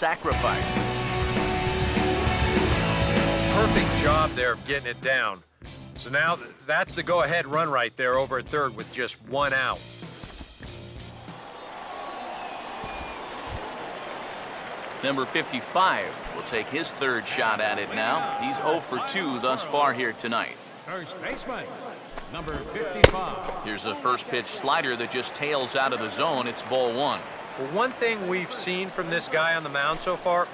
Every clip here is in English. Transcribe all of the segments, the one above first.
sacrifice. Perfect job there of getting it down. So now that's the go-ahead run right there over at third with just one out. Number 55 will take his third shot at it now. He's 0 for 2 thus far here tonight. First baseman, number 55. Here's a first pitch slider that just tails out of the zone. It's ball one. Well, one thing we've seen from this guy on the mound so far,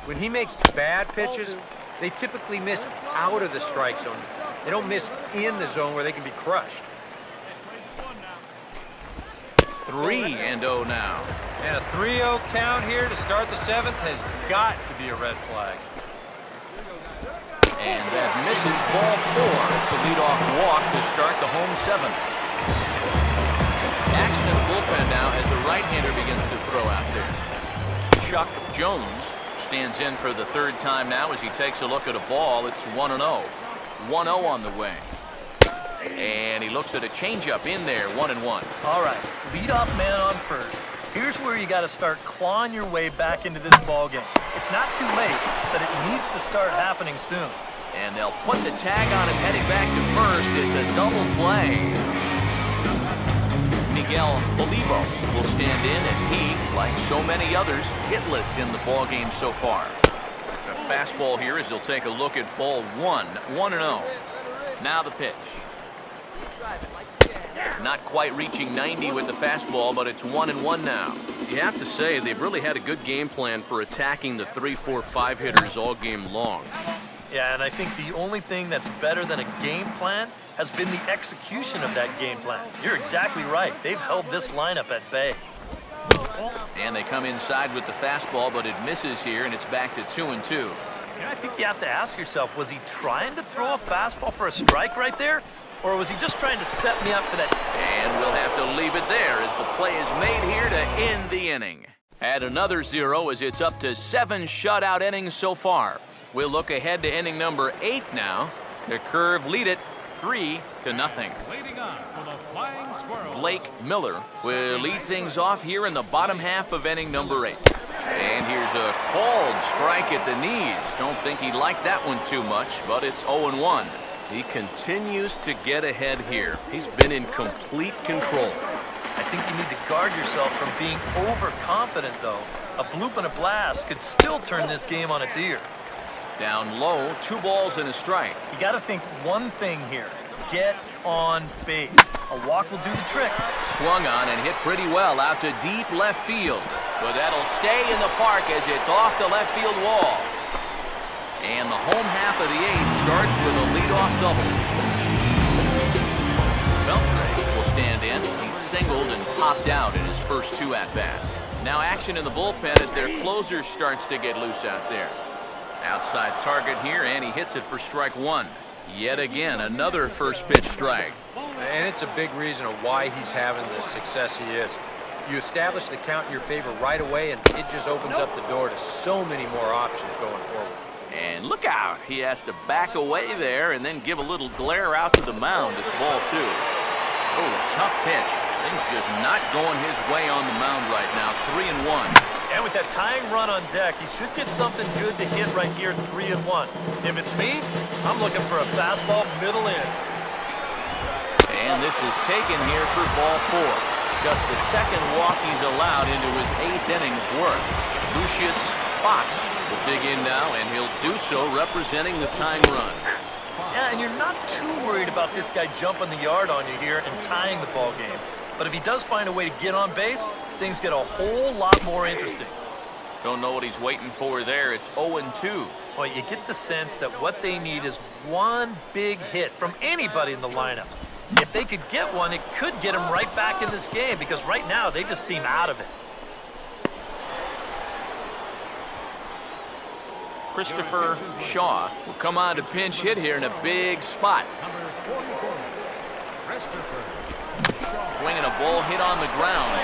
when he makes bad pitches, they typically miss out of the strike zone. They don't miss in the zone where they can be crushed. 3-0 now. And a 3-0 count here to start the seventh has got to be a red flag. And that misses ball four. It's a leadoff walk to start the home seventh. Action in the bullpen now as the right-hander begins to throw out there. Chuck Jones stands in for the third time now as he takes a look at a ball. It's 1-0. 1-0 on the way. And he looks at a changeup in there, 1-1. All right, leadoff man on first. Here's where you got to start clawing your way back into this ball game. It's not too late, but it needs to start happening soon. And they'll put the tag on him heading back to first. It's a double play. Miguel Olivo will stand in, and he, like so many others, hitless in the ball game so far. A fastball here as they'll take a look at ball one, 1-0. Now the pitch. Not quite reaching 90 with the fastball, but it's 1-1 now. You have to say they've really had a good game plan for attacking the 3, 4, 5 hitters all game long. Yeah, and I think the only thing that's better than a game plan has been the execution of that game plan. You're exactly right. They've held this lineup at bay. And they come inside with the fastball, but it misses here, and it's back to 2-2. You know, I think you have to ask yourself, was he trying to throw a fastball for a strike right there? Or was he just trying to set me up for that? And we'll have to leave it there as the play is made here to end the inning. Add another 0 as it's up to 7 shutout innings so far. We'll look ahead to inning number 8 now. The Curve lead it 3-0. Leading on for the Flying Squirrel. Blake Miller will lead things off here in the bottom half of inning number 8. And here's a called strike at the knees. Don't think he liked that one too much, but it's 0-1. He continues to get ahead here. He's been in complete control. I think you need to guard yourself from being overconfident, though. A bloop and a blast could still turn this game on its ear. Down low, 2 balls and a strike. You got to think one thing here. Get on base. A walk will do the trick. Swung on and hit pretty well out to deep left field. But that'll stay in the park as it's off the left field wall. And the home half of the 8th starts with a leadoff double. Beltre will stand in. He's singled and popped out in his first 2 at-bats. Now action in the bullpen as their closer starts to get loose out there. Outside target here, and he hits it for strike 1. Yet again, another first pitch strike. And it's a big reason of why he's having the success he is. You establish the count in your favor right away, and it just opens up the door to so many more options going forward. And look out, he has to back away there and then give a little glare out to the mound. It's ball 2. Oh, tough pitch. Things just not going his way on the mound right now. 3-1. And with that tying run on deck, he should get something good to hit right here, 3-1. If it's me, I'm looking for a fastball middle in. And this is taken here for ball 4. Just the second walk he's allowed into his 8th inning's work. Lucius Fox will dig in now, and he'll do so representing the tying run. Yeah, and you're not too worried about this guy jumping the yard on you here and tying the ball game. But if he does find a way to get on base, things get a whole lot more interesting. Don't know what he's waiting for there. It's 0-2. Well, you get the sense that what they need is one big hit from anybody in the lineup. If they could get one, it could get them right back in this game, because right now they just seem out of it. Christopher Shaw will come on to pinch hit here in a big spot. Number 44, Christopher Shaw. Swinging a ball hit on the ground.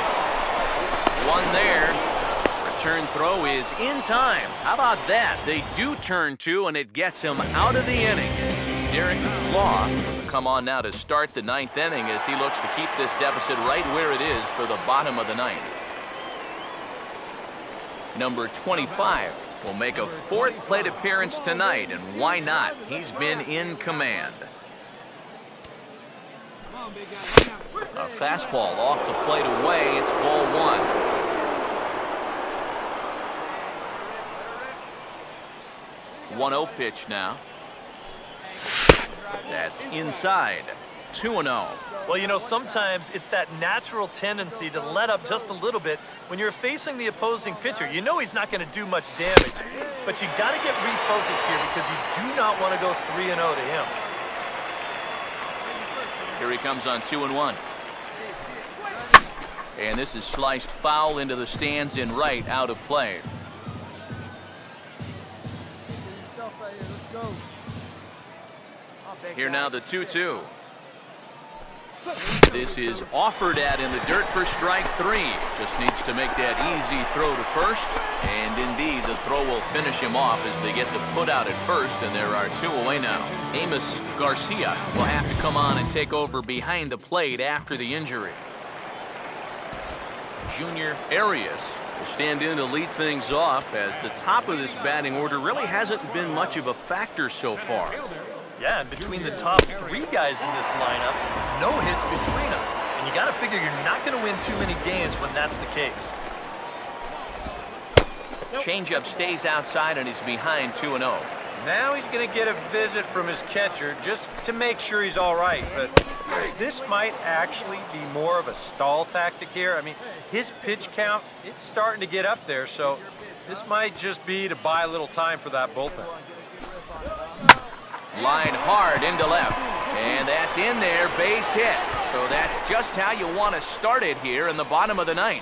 One there. Return throw is in time. How about that? They do turn 2, and it gets him out of the inning. Derek Law will come on now to start the 9th inning as he looks to keep this deficit right where it is for the bottom of the 9th. Number 25 will make a 4th plate appearance tonight, and why not? He's been in command. A fastball off the plate away. It's ball 1. 1-0 pitch now. That's inside. 2-0. Well, you know, sometimes it's that natural tendency to let up just a little bit when you're facing the opposing pitcher. You know he's not going to do much damage, but you got to get refocused here because you do not want to go 3-0 to him. Here he comes on 2-1. And this is sliced foul into the stands in right, out of play. Here now the 2-2. This is offered at in the dirt for strike 3. Just needs to make that easy throw to first. And indeed, the throw will finish him off as they get the put out at first, and there are 2 away now. Amos Garcia will have to come on and take over behind the plate after the injury. Junior Arias will stand in to lead things off as the top of this batting order really hasn't been much of a factor so far. Yeah, and between the top 3 guys in this lineup, no hits between them. And you got to figure you're not going to win too many games when that's the case. Changeup stays outside and he's behind 2-0. Now he's going to get a visit from his catcher just to make sure he's all right. But this might actually be more of a stall tactic here. I mean, his pitch count, it's starting to get up there, so this might just be to buy a little time for that bullpen. Line hard into left, and that's in there, base hit. So that's just how you want to start it here in the bottom of the 9th.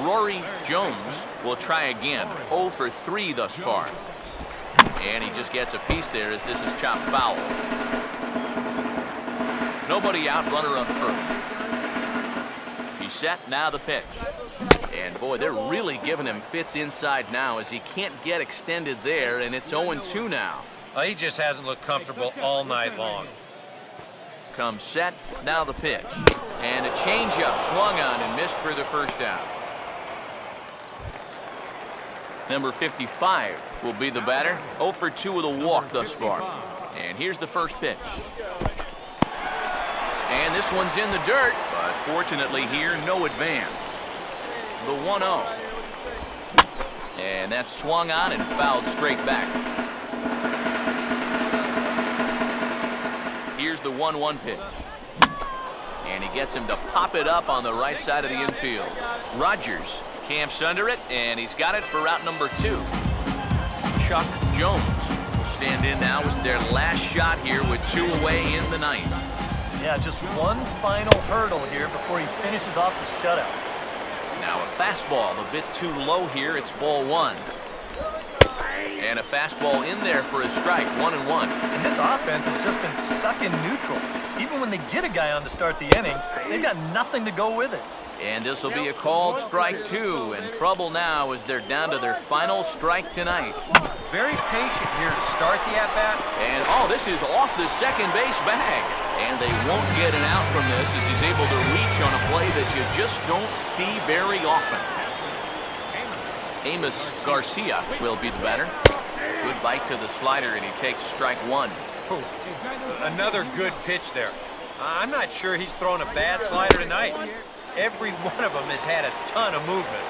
Rory Jones will try again. 0 for 3 thus far. And he just gets a piece there as this is chopped foul. Nobody out, runner on first. He's set, now the pitch. And boy, they're really giving him fits inside now as he can't get extended there, and it's 0-2 now. He just hasn't looked comfortable all night long. Comes set, now the pitch. And a changeup swung on and missed for the first out. Number 55 will be the batter. 0 for 2 with a walk thus far. And here's the first pitch. And this one's in the dirt, but fortunately here, no advance. The 1-0. And that's swung on and fouled straight back. Here's the 1-1 pitch. And he gets him to pop it up on the right side of the infield. Rogers camps under it, and he's got it for route number 2. Chuck Jones will stand in now as their last shot here with 2 away in the 9th. Yeah, just one final hurdle here before he finishes off the shutout. Now a fastball a bit too low here. It's ball 1. And a fastball in there for a strike, 1-1. And this offense has just been stuck in neutral. Even when they get a guy on to start the inning, they've got nothing to go with it. And this will be a called strike 2. In trouble now as they're down to their final strike tonight. Very patient here to start the at-bat. And oh, this is off the second base bag. And they won't get an out from this as he's able to reach on a play that you just don't see very often. Amos Garcia will be the batter. Good bite to the slider, and he takes strike 1. Another good pitch there. I'm not sure he's thrown a bad slider tonight. Every one of them has had a ton of movement.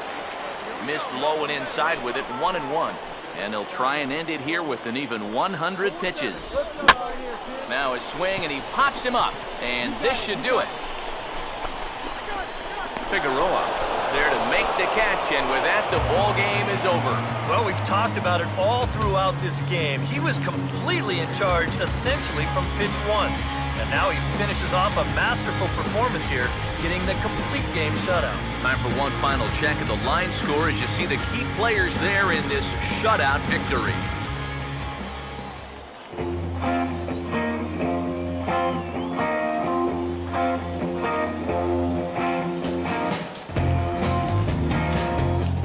Missed low and inside with it, 1-1. And they'll try and end it here with an even 100 pitches. Now a swing, and he pops him up. And this should do it. Figueroa is there to make the catch, and with that, the ball game is over. Well, we've talked about it all throughout this game. He was completely in charge, essentially, from pitch 1. And now he finishes off a masterful performance here, getting the complete game shutout. Time for one final check of the line score as you see the key players there in this shutout victory.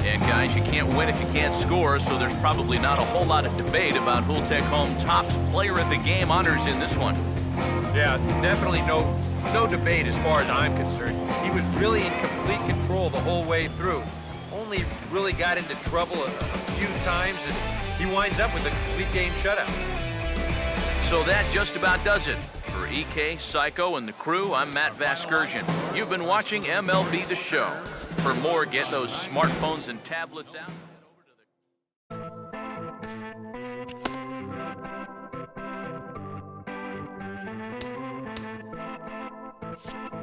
And guys, you can't win if you can't score, so there's probably not a whole lot of debate about who'll take home Topps Player of the Game honors in this one. Yeah, definitely no debate as far as I'm concerned. He was really in complete control the whole way through. Only really got into trouble a few times, and he winds up with a complete game shutout. So that just about does it. For EK, Psycho, and the crew, I'm Matt Vasgersian. You've been watching MLB The Show. For more, get those smartphones and tablets out. Head over to the